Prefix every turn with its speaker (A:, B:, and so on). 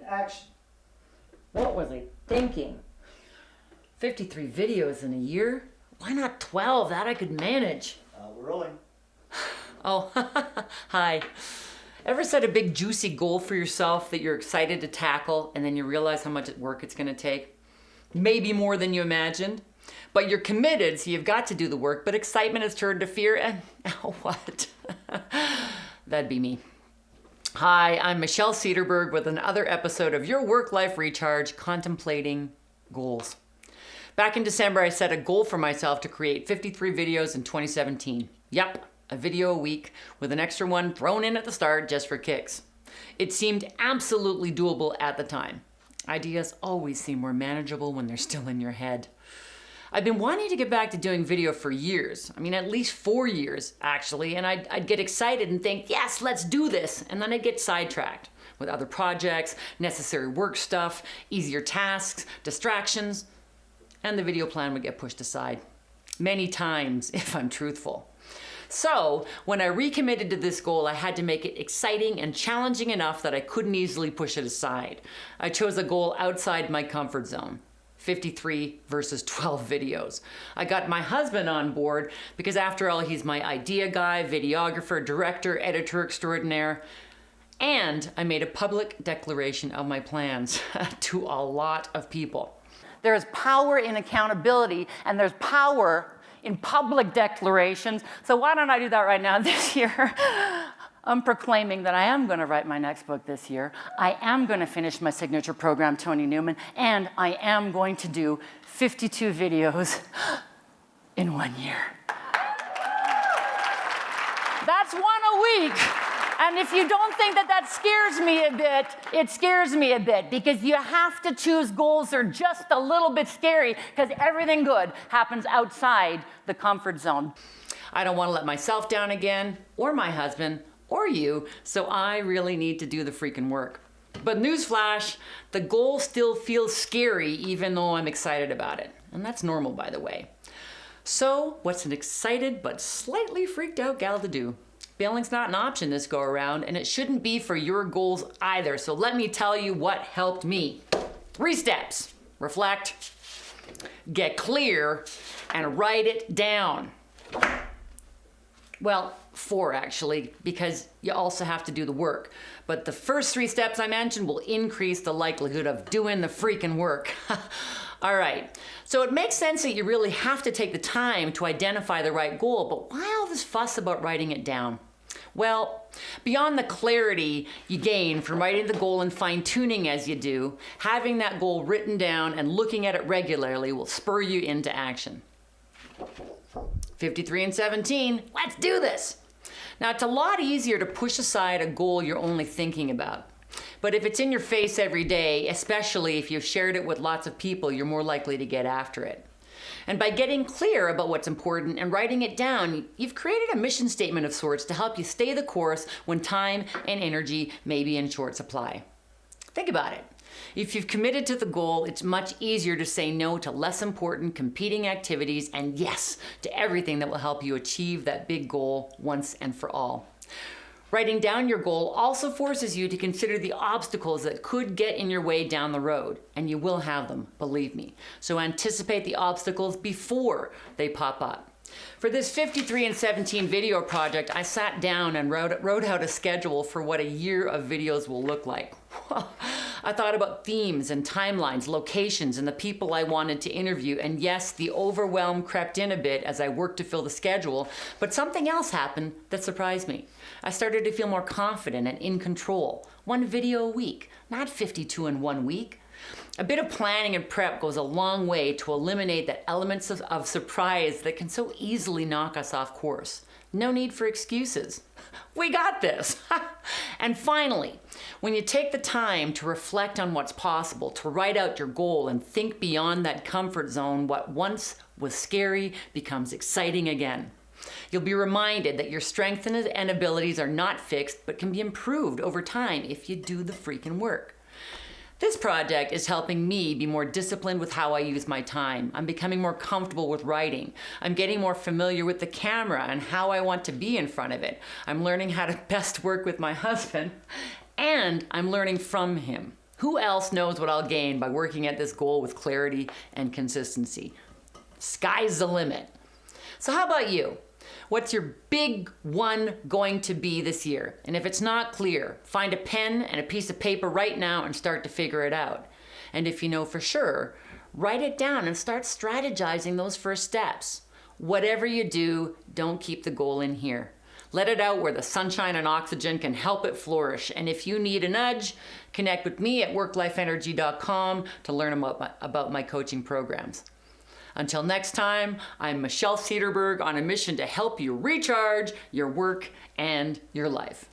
A: action.
B: What was I thinking? 53 videos in a year? Why not 12? That I could manage.
A: We're rolling.
B: Oh, hi. Ever set a big juicy goal for yourself that you're excited to tackle and then you realize how much work it's gonna take? Maybe more than you imagined. But you're committed, so you've got to do the work, but excitement has turned to fear and what? That'd be me. Hi, I'm Michelle Cederberg with another episode of Your Work-Life Recharge, Contemplating Goals. Back in December, I set a goal for myself to create 53 videos in 2017. Yep, a video a week with an extra one thrown in at the start just for kicks. It seemed absolutely doable at the time. Ideas always seem more manageable when they're still in your head. I've been wanting to get back to doing video for years. I mean, at least 4 years, actually, and I'd get excited and think, yes, let's do this, and then I'd get sidetracked with other projects, necessary work stuff, easier tasks, distractions, and the video plan would get pushed aside. Many times, if I'm truthful. So, when I recommitted to this goal, I had to make it exciting and challenging enough that I couldn't easily push it aside. I chose a goal outside my comfort zone. 53 versus 12 videos. I got my husband on board because after all, he's my idea guy, videographer, director, editor extraordinaire. And I made a public declaration of my plans to a lot of people. There's power in accountability and there's power in public declarations. So why don't I do that right now this year? I'm proclaiming that I am going to write my next book this year. I am going to finish my signature program, Tony Newman, and I am going to do 52 videos in 1 year. That's one a week. And if you don't think that that scares me a bit, it scares me a bit because you have to choose goals that are just a little bit scary because everything good happens outside the comfort zone. I don't want to let myself down again, or my husband, or you, so I really need to do the freaking work. But newsflash, the goal still feels scary even though I'm excited about it. And that's normal, by the way. So what's an excited but slightly freaked out gal to do? Bailing's not an option this go around, and it shouldn't be for your goals either. So let me tell you what helped me. 3 steps. Reflect, get clear, and write it down. Well, 4 actually, because you also have to do the work. But the first 3 steps I mentioned will increase the likelihood of doing the freaking work. All right, so it makes sense that you really have to take the time to identify the right goal, but why all this fuss about writing it down? Well, beyond the clarity you gain from writing the goal and fine-tuning as you do, having that goal written down and looking at it regularly will spur you into action. 53 and 17, let's do this. Now, it's a lot easier to push aside a goal you're only thinking about. But if it's in your face every day, especially if you've shared it with lots of people, you're more likely to get after it. And by getting clear about what's important and writing it down, you've created a mission statement of sorts to help you stay the course when time and energy may be in short supply. Think about it. If you've committed to the goal, it's much easier to say no to less important competing activities and yes to everything that will help you achieve that big goal once and for all. Writing down your goal also forces you to consider the obstacles that could get in your way down the road, and you will have them, believe me. So anticipate the obstacles before they pop up. For this 53 and 17 video project, I sat down and wrote out a schedule for what a year of videos will look like. I thought about themes and timelines, locations, and the people I wanted to interview. And yes, the overwhelm crept in a bit as I worked to fill the schedule, but something else happened that surprised me. I started to feel more confident and in control. 1 video a week, not 52 in 1 week. A bit of planning and prep goes a long way to eliminate the elements of surprise that can so easily knock us off course. No need for excuses. We got this. And finally, when you take the time to reflect on what's possible, to write out your goal and think beyond that comfort zone, what once was scary becomes exciting again. You'll be reminded that your strengths and abilities are not fixed, but can be improved over time if you do the freaking work. This project is helping me be more disciplined with how I use my time. I'm becoming more comfortable with writing. I'm getting more familiar with the camera and how I want to be in front of it. I'm learning how to best work with my husband, and I'm learning from him. Who else knows what I'll gain by working at this goal with clarity and consistency? Sky's the limit. So how about you? What's your big one going to be this year? And if it's not clear, find a pen and a piece of paper right now and start to figure it out. And if you know for sure, write it down and start strategizing those first steps. Whatever you do, don't keep the goal in here. Let it out where the sunshine and oxygen can help it flourish. And if you need a nudge, connect with me at worklifeenergy.com to learn about my coaching programs. Until next time, I'm Michelle Cederberg on a mission to help you recharge your work and your life.